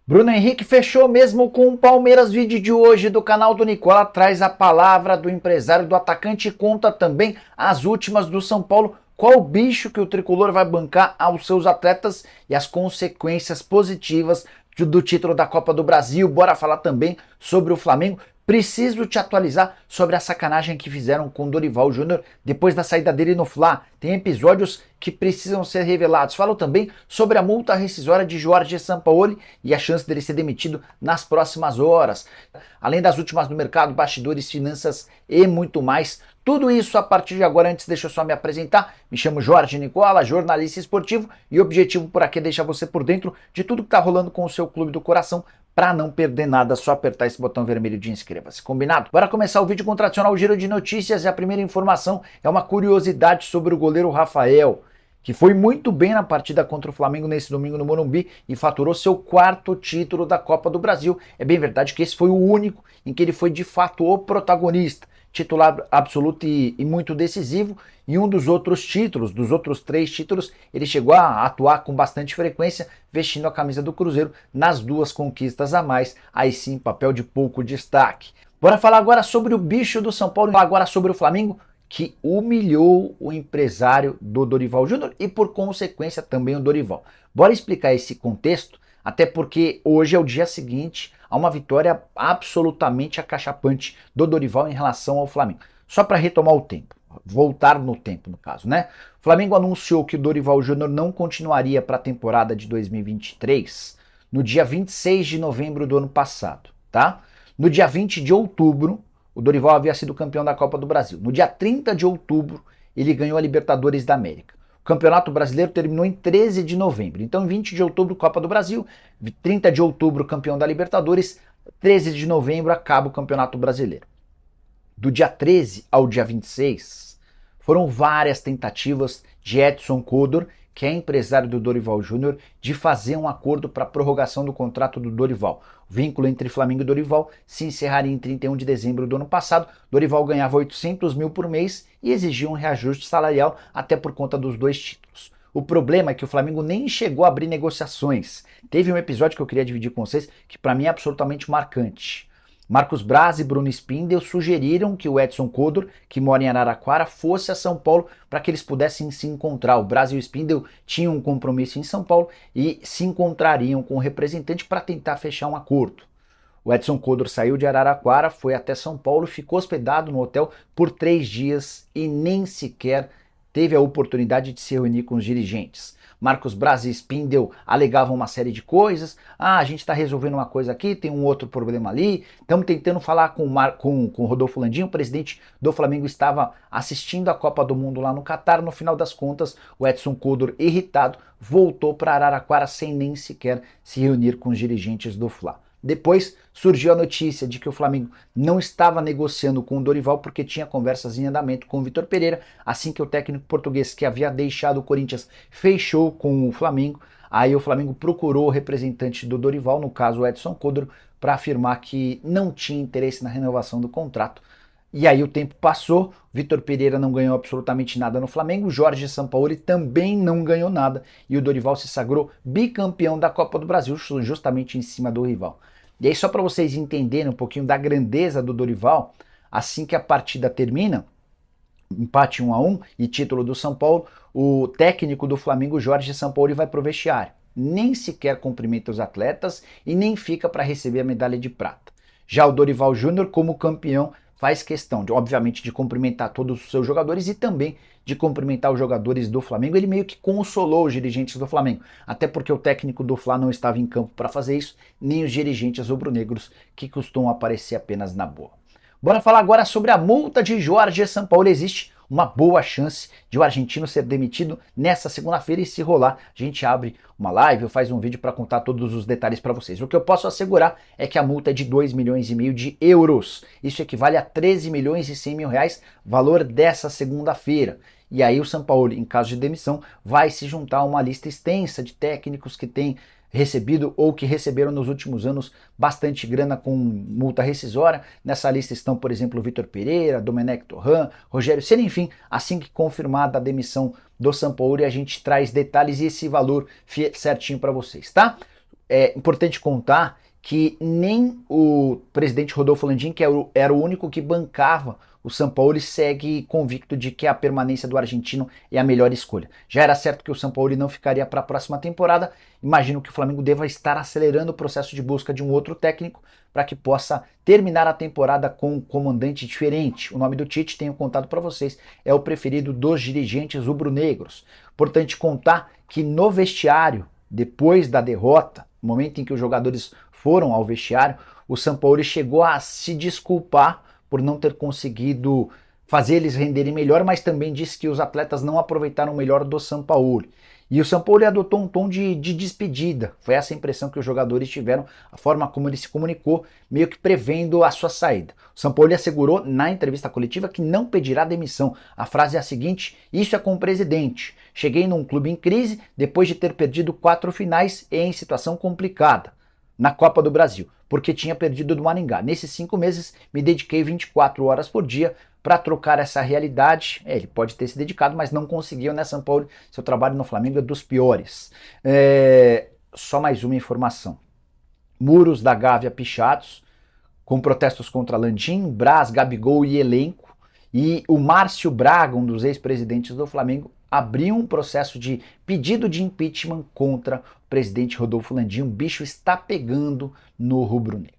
Bruno Henrique fechou mesmo com o Palmeiras. Vídeo de hoje do canal do Nicola traz a palavra do empresário do atacante e conta também as últimas do São Paulo. Qual o bicho que o tricolor vai bancar aos seus atletas e as consequências positivas do título da Copa do Brasil. Bora falar também sobre o Flamengo. Preciso te atualizar sobre a sacanagem que fizeram com o Dorival Júnior depois da saída dele no Fla. Tem episódios que precisam ser revelados. Falo também sobre a multa rescisória de Jorge Sampaoli e a chance dele ser demitido nas próximas horas. Além das últimas do mercado, bastidores, finanças e muito mais. Tudo isso a partir de agora. Antes, deixa eu só me apresentar. Me chamo Jorge Nicola, jornalista esportivo, e o objetivo por aqui é deixar você por dentro de tudo que está rolando com o seu clube do coração. Para não perder nada, é só apertar esse botão vermelho de inscreva-se. Combinado? Bora começar o vídeo com o tradicional giro de notícias, e a primeira informação é uma curiosidade sobre o goleiro Rafael, que foi muito bem na partida contra o Flamengo nesse domingo no Morumbi e faturou seu quarto título da Copa do Brasil. É bem verdade que esse foi o único em que ele foi de fato o protagonista, titular absoluto e muito decisivo. E um dos outros títulos, dos outros 3 títulos, ele chegou a atuar com bastante frequência, vestindo a camisa do Cruzeiro nas 2 conquistas a mais, aí sim papel de pouco destaque. Bora falar agora sobre o bicho do São Paulo, falar agora sobre o Flamengo, que humilhou o empresário do Dorival Júnior e por consequência também o Dorival. Bora explicar esse contexto, até porque hoje é o dia seguinte a uma vitória absolutamente acachapante do Dorival em relação ao Flamengo. Só para retomar o tempo, voltar no tempo no caso, né? O Flamengo anunciou que o Dorival Júnior não continuaria para a temporada de 2023 no dia 26 de novembro do ano passado, tá? No dia 20 de outubro, o Dorival havia sido campeão da Copa do Brasil. No dia 30 de outubro, ele ganhou a Libertadores da América. O Campeonato Brasileiro terminou em 13 de novembro. Então, em 20 de outubro, Copa do Brasil. 30 de outubro, campeão da Libertadores. 13 de novembro, acaba o Campeonato Brasileiro. Do dia 13 ao dia 26, foram várias tentativas de Edson Codor, que é empresário do Dorival Júnior, de fazer um acordo para a prorrogação do contrato do Dorival. O vínculo entre Flamengo e Dorival se encerraria em 31 de dezembro do ano passado. Dorival ganhava 800 mil por mês e exigia um reajuste salarial, até por conta dos 2 títulos. O problema é que o Flamengo nem chegou a abrir negociações. Teve um episódio que eu queria dividir com vocês, que para mim é absolutamente marcante. Marcos Braz e Bruno Spindel sugeriram que o Edson Codor, que mora em Araraquara, fosse a São Paulo para que eles pudessem se encontrar. O Braz e o Spindel tinham um compromisso em São Paulo e se encontrariam com o representante para tentar fechar um acordo. O Edson Codor saiu de Araraquara, foi até São Paulo, ficou hospedado no hotel por 3 dias e nem sequer teve a oportunidade de se reunir com os dirigentes. Marcos Braz e Spindel alegavam uma série de coisas. A gente está resolvendo uma coisa aqui, tem um outro problema ali. Estamos tentando falar com o Rodolfo Landim. O presidente do Flamengo estava assistindo a Copa do Mundo lá no Catar. No final das contas, o Edson Codor, irritado, voltou para Araraquara sem nem sequer se reunir com os dirigentes do Fla. Depois surgiu a notícia de que o Flamengo não estava negociando com o Dorival porque tinha conversas em andamento com o Vitor Pereira, assim que o técnico português que havia deixado o Corinthians fechou com o Flamengo. Aí o Flamengo procurou o representante do Dorival, no caso o Edson Codor, para afirmar que não tinha interesse na renovação do contrato. E aí o tempo passou, Vitor Pereira não ganhou absolutamente nada no Flamengo, Jorge Sampaoli também não ganhou nada e o Dorival se sagrou bicampeão da Copa do Brasil, justamente em cima do rival. E aí, só para vocês entenderem um pouquinho da grandeza do Dorival, assim que a partida termina, empate 1-1 e título do São Paulo, o técnico do Flamengo, Jorge Sampaoli, vai pro vestiário. Nem sequer cumprimenta os atletas e nem fica para receber a medalha de prata. Já o Dorival Júnior, como campeão, faz questão, obviamente, de cumprimentar todos os seus jogadores e também de cumprimentar os jogadores do Flamengo. Ele meio que consolou os dirigentes do Flamengo, até porque o técnico do Fla não estava em campo para fazer isso, nem os dirigentes rubro-negros, que costumam aparecer apenas na boa. Bora falar agora sobre a multa de Jorge Sampaoli. Existe uma boa chance de o argentino ser demitido nessa segunda-feira e, se rolar, a gente abre uma live ou faz um vídeo para contar todos os detalhes para vocês. O que eu posso assegurar é que a multa é de 2,5 milhões de euros. Isso equivale a 13 milhões e 100 mil reais, valor dessa segunda-feira. E aí o Sampaoli, em caso de demissão, vai se juntar a uma lista extensa de técnicos que têm recebido ou que receberam nos últimos anos bastante grana com multa rescisória. Nessa lista estão, por exemplo, Vitor Pereira, Domenech Torrent, Rogério Ceni, enfim. Assim que confirmada a demissão do Sampaoli, a gente traz detalhes e esse valor certinho para vocês, tá? é importante contar que nem o presidente Rodolfo Landim, que era o único que bancava o Sampaoli, segue convicto de que a permanência do argentino é a melhor escolha. Já era certo que o Sampaoli não ficaria para a próxima temporada. Imagino que o Flamengo deva estar acelerando o processo de busca de um outro técnico para que possa terminar a temporada com um comandante diferente. O nome do Tite, tenho contado para vocês, é o preferido dos dirigentes rubro-negros. Importante contar que no vestiário, depois da derrota, no momento em que os jogadores foram ao vestiário, o Sampaoli chegou a se desculpar por não ter conseguido fazer eles renderem melhor, mas também disse que os atletas não aproveitaram o melhor do Sampaoli. E o Sampaoli adotou um tom de despedida. Foi essa a impressão que os jogadores tiveram, a forma como ele se comunicou, meio que prevendo a sua saída. O Sampaoli assegurou na entrevista coletiva que não pedirá demissão. A frase é a seguinte: isso é com o presidente. Cheguei num clube em crise depois de ter perdido 4 finais e em situação complicada na Copa do Brasil, porque tinha perdido do Maringá. Nesses 5 meses, me dediquei 24 horas por dia para trocar essa realidade. Ele pode ter se dedicado, mas não conseguiu, né, Sampaoli? Seu trabalho no Flamengo é dos piores. Só mais uma informação. Muros da Gávea pichados, com protestos contra Landim, Braz, Gabigol e elenco. E o Márcio Braga, um dos ex-presidentes do Flamengo, abriu um processo de pedido de impeachment contra o presidente Rodolfo Landim. O bicho está pegando no rubro-negro.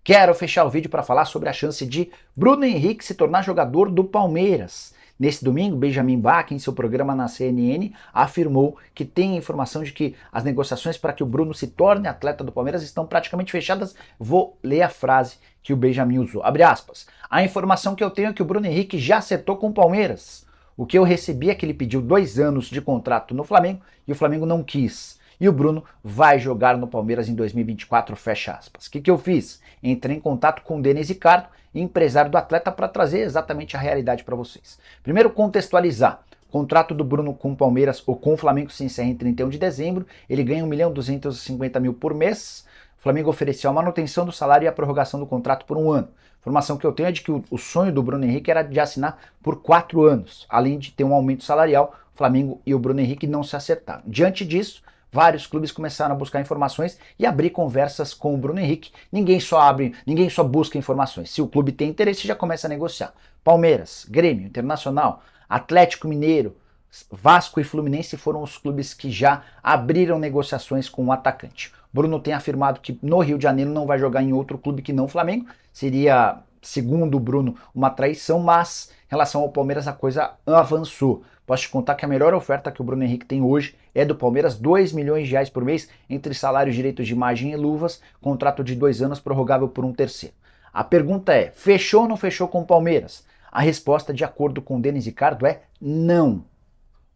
Quero fechar o vídeo para falar sobre a chance de Bruno Henrique se tornar jogador do Palmeiras. Nesse domingo, Benjamin Bach, em seu programa na CNN, afirmou que tem informação de que as negociações para que o Bruno se torne atleta do Palmeiras estão praticamente fechadas. Vou ler a frase que o Benjamin usou. Abre aspas. A informação que eu tenho é que o Bruno Henrique já acertou com o Palmeiras. O que eu recebi é que ele pediu 2 anos de contrato no Flamengo e o Flamengo não quis. E o Bruno vai jogar no Palmeiras em 2024, fecha aspas. O que eu fiz? Entrei em contato com o Denis Ricardo, empresário do atleta, para trazer exatamente a realidade para vocês. Primeiro, contextualizar. O contrato do Bruno com o Palmeiras ou com o Flamengo se encerra em 31 de dezembro. Ele ganha 1.250.000 por mês. O Flamengo ofereceu a manutenção do salário e a prorrogação do contrato por 1 ano. A informação que eu tenho é de que o sonho do Bruno Henrique era de assinar por 4 anos. Além de ter um aumento salarial, o Flamengo e o Bruno Henrique não se acertaram. Diante disso, vários clubes começaram a buscar informações e abrir conversas com o Bruno Henrique. Ninguém só busca informações. Se o clube tem interesse, já começa a negociar. Palmeiras, Grêmio, Internacional, Atlético Mineiro, Vasco e Fluminense foram os clubes que já abriram negociações com o atacante. Bruno tem afirmado que no Rio de Janeiro não vai jogar em outro clube que não o Flamengo. Seria, segundo o Bruno, uma traição, mas em relação ao Palmeiras a coisa avançou. Posso te contar que a melhor oferta que o Bruno Henrique tem hoje é do Palmeiras, 2 milhões de reais por mês, entre salários, direitos de imagem e luvas, contrato de 2 anos prorrogável por um terceiro. A pergunta é, fechou ou não fechou com o Palmeiras? A resposta, de acordo com o Denis Ricardo, é não.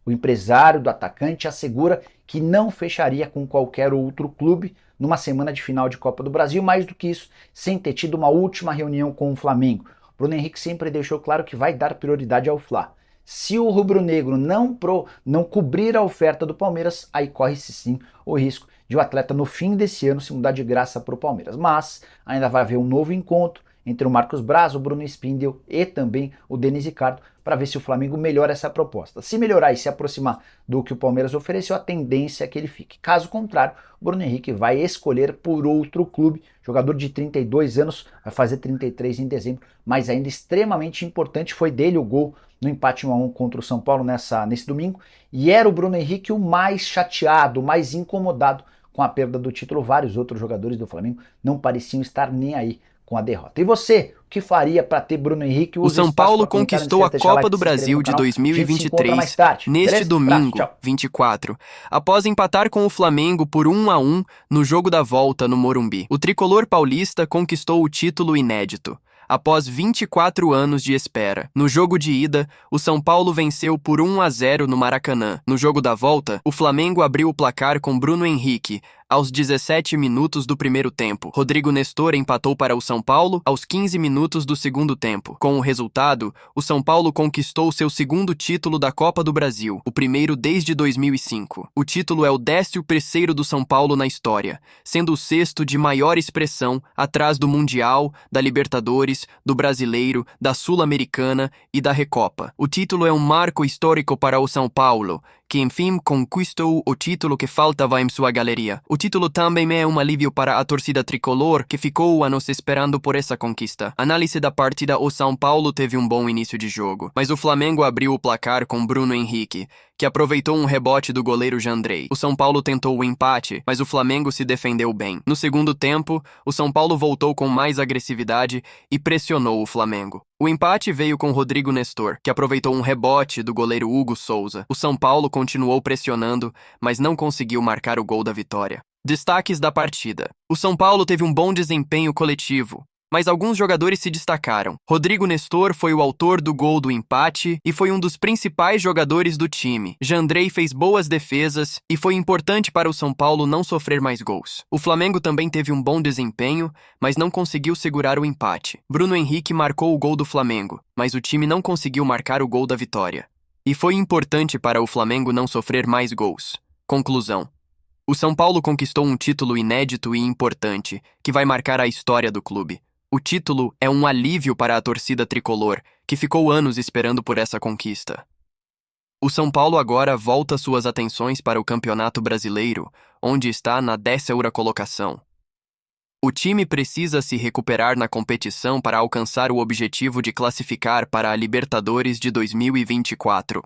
O empresário do atacante assegura que não fecharia com qualquer outro clube numa semana de final de Copa do Brasil, mais do que isso, sem ter tido uma última reunião com o Flamengo. O Bruno Henrique sempre deixou claro que vai dar prioridade ao Fla. Se o rubro-negro não cobrir a oferta do Palmeiras, aí corre-se sim o risco de o atleta no fim desse ano se mudar de graça para o Palmeiras. Mas ainda vai haver um novo encontro entre o Marcos Braz, o Bruno Spindel e também o Denis Ricardo para ver se o Flamengo melhora essa proposta. Se melhorar e se aproximar do que o Palmeiras ofereceu, a tendência é que ele fique. Caso contrário, o Bruno Henrique vai escolher por outro clube. Jogador de 32 anos, vai fazer 33 em dezembro, mas ainda extremamente importante, foi dele o gol no empate 1-1 contra o São Paulo nesse domingo, e era o Bruno Henrique o mais chateado, o mais incomodado com a perda do título. Vários outros jogadores do Flamengo não pareciam estar nem aí com a derrota. E você, o que faria para ter Bruno Henrique? O São Paulo conquistou a Copa do Brasil de 2023 neste domingo, 24, após empatar com o Flamengo por 1-1 no jogo da volta no Morumbi. O tricolor paulista conquistou o título inédito após 24 anos de espera. No jogo de ida, o São Paulo venceu por 1-0 no Maracanã. No jogo da volta, o Flamengo abriu o placar com Bruno Henrique aos 17 minutos do primeiro tempo. Rodrigo Nestor empatou para o São Paulo aos 15 minutos do segundo tempo. Com o resultado, o São Paulo conquistou seu segundo título da Copa do Brasil, o primeiro desde 2005. O título é o 13º do São Paulo na história, sendo o 6º de maior expressão, atrás do Mundial, da Libertadores, do Brasileiro, da Sul-Americana e da Recopa. O título é um marco histórico para o São Paulo, que enfim conquistou o título que faltava em sua galeria. O título também é um alívio para a torcida tricolor, que ficou anos esperando por essa conquista. Análise da partida: o São Paulo teve um bom início de jogo, mas o Flamengo abriu o placar com Bruno Henrique, que aproveitou um rebote do goleiro Jandrei. O São Paulo tentou o empate, mas o Flamengo se defendeu bem. No segundo tempo, o São Paulo voltou com mais agressividade e pressionou o Flamengo. O empate veio com Rodrigo Nestor, que aproveitou um rebote do goleiro Hugo Souza. O São Paulo continuou pressionando, mas não conseguiu marcar o gol da vitória. Destaques da partida: o São Paulo teve um bom desempenho coletivo, mas alguns jogadores se destacaram. Rodrigo Nestor foi o autor do gol do empate e foi um dos principais jogadores do time. Jandrei fez boas defesas e foi importante para o São Paulo não sofrer mais gols. O Flamengo também teve um bom desempenho, mas não conseguiu segurar o empate. Bruno Henrique marcou o gol do Flamengo, mas o time não conseguiu marcar o gol da vitória. E foi importante para o Flamengo não sofrer mais gols. Conclusão: o São Paulo conquistou um título inédito e importante, que vai marcar a história do clube. O título é um alívio para a torcida tricolor, que ficou anos esperando por essa conquista. O São Paulo agora volta suas atenções para o Campeonato Brasileiro, onde está na 10ª colocação. O time precisa se recuperar na competição para alcançar o objetivo de classificar para a Libertadores de 2024.